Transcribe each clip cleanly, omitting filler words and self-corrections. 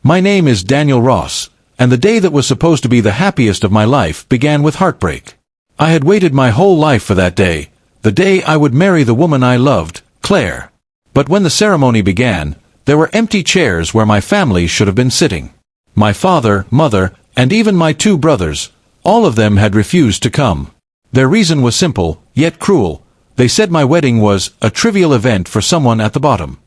My name is Daniel Ross, and the day that was supposed to be the happiest of my life began with heartbreak. I had waited my whole life for that day, the day I would marry the woman I loved, Claire. But when the ceremony began, there were empty chairs where my family should have been sitting. My father, mother, and even my 2 brothers, all of them had refused to come. Their reason was simple, yet cruel. They said my wedding was a trivial event for someone at the bottom.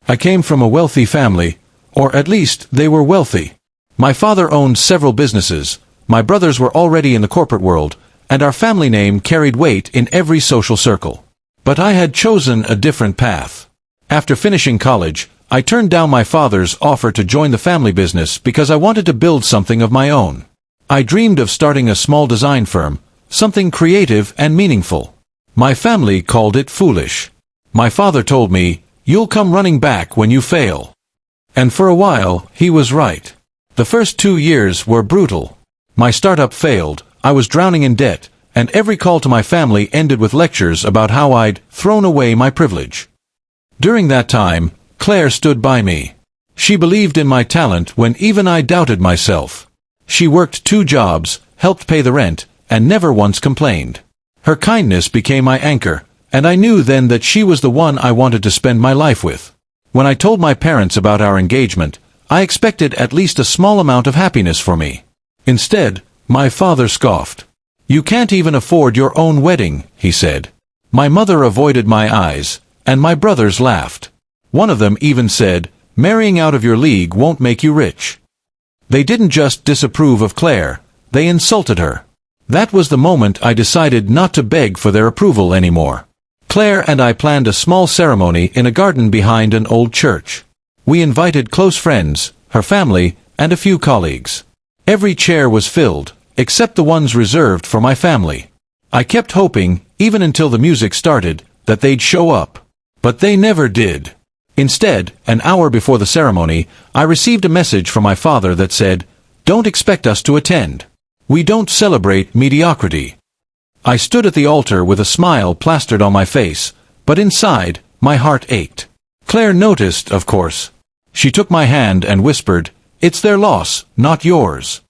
I came from a wealthy family, or at least they were wealthy. My father owned several businesses, my brothers were already in the corporate world, and our family name carried weight in every social circle. But I had chosen a different path. After finishing college, I turned down my father's offer to join the family business because I wanted to build something of my own. I dreamed of starting a small design firm, something creative and meaningful. My family called it foolish. My father told me, "You'll come running back when you fail." And for a while, he was right. The first 2 years were brutal. My startup failed, I was drowning in debt, and every call to my family ended with lectures about how I'd thrown away my privilege. During that time, Claire stood by me. She believed in my talent when even I doubted myself. She worked 2 jobs, helped pay the rent, and never once complained. Her kindness became my anchor, and I knew then that she was the one I wanted to spend my life with. When I told my parents about our engagement, I expected at least a small amount of happiness for me. Instead, my father scoffed. "You can't even afford your own wedding," he said. My mother avoided my eyes, and my brothers laughed. One of them even said, "Marrying out of your league won't make you rich." They didn't just disapprove of Claire, they insulted her. That was the moment I decided not to beg for their approval anymore. Claire and I planned a small ceremony in a garden behind an old church. We invited close friends, her family, and a few colleagues. Every chair was filled, except the ones reserved for my family. I kept hoping, even until the music started, that they'd show up. But they never did. Instead, an hour before the ceremony, I received a message from my father that said, "Don't expect us to attend. We don't celebrate mediocrity." I stood at the altar with a smile plastered on my face, but inside, my heart ached. Claire noticed, of course. She took my hand and whispered, "It's their loss, not yours."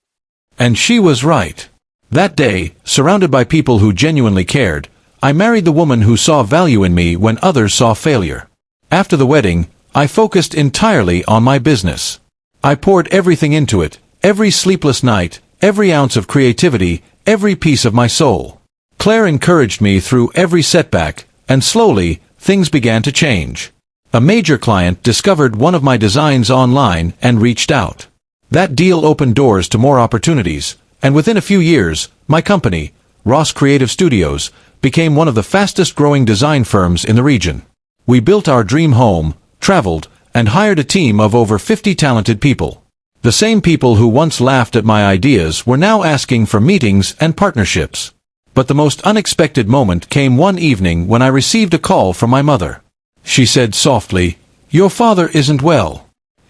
And she was right. That day, surrounded by people who genuinely cared, I married the woman who saw value in me when others saw failure. After the wedding, I focused entirely on my business. I poured everything into it, every sleepless night, every ounce of creativity, every piece of my soul. Claire encouraged me through every setback, and slowly, things began to change. A major client discovered one of my designs online and reached out. That deal opened doors to more opportunities, and within a few years, my company, Ross Creative Studios, became one of the fastest-growing design firms in the region. We built our dream home, traveled, and hired a team of over 50 talented people. The same people who once laughed at my ideas were now asking for meetings and partnerships. But the most unexpected moment came one evening when I received a call from my mother. She said softly, "Your father isn't well.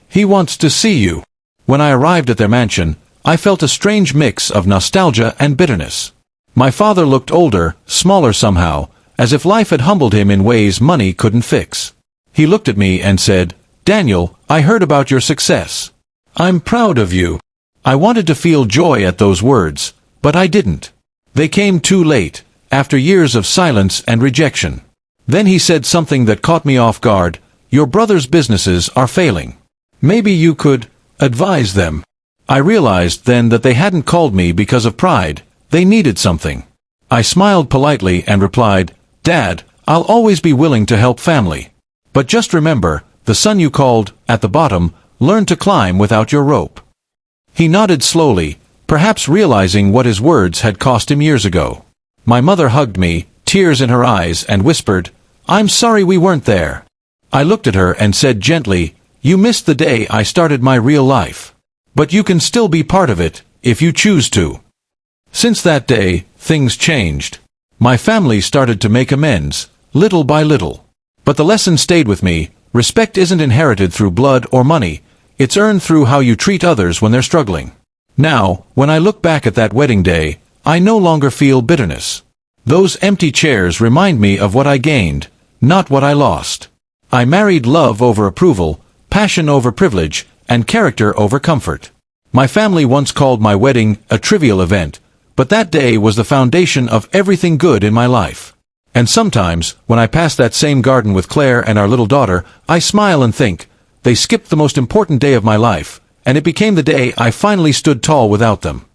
He wants to see you." When I arrived at their mansion, I felt a strange mix of nostalgia and bitterness. My father looked older, smaller somehow, as if life had humbled him in ways money couldn't fix. He looked at me and said, "Daniel, I heard about your success. I'm proud of you." I wanted to feel joy at those words, but I didn't. They came too late, after years of silence and rejection. Then he said something that caught me off guard. "Your brother's businesses are failing. Maybe you could advise them." I realized then that they hadn't called me because of pride. They needed something. I smiled politely and replied, "Dad, I'll always be willing to help family. But just remember, the son you called, at the bottom, learned to climb without your rope." He nodded slowly, perhaps realizing what his words had cost him years ago. My mother hugged me, tears in her eyes, and whispered, "I'm sorry we weren't there." I looked at her and said gently, "You missed the day I started my real life. But you can still be part of it, if you choose to." Since that day, things changed. My family started to make amends, little by little. But the lesson stayed with me: respect isn't inherited through blood or money, it's earned through how you treat others when they're struggling. Now, when I look back at that wedding day, I no longer feel bitterness. Those empty chairs remind me of what I gained, not what I lost. I married love over approval, passion over privilege, and character over comfort. My family once called my wedding a trivial event, but that day was the foundation of everything good in my life. And sometimes, when I pass that same garden with Claire and our little daughter, I smile and think, they skipped the most important day of my life, and it became the day I finally stood tall without them.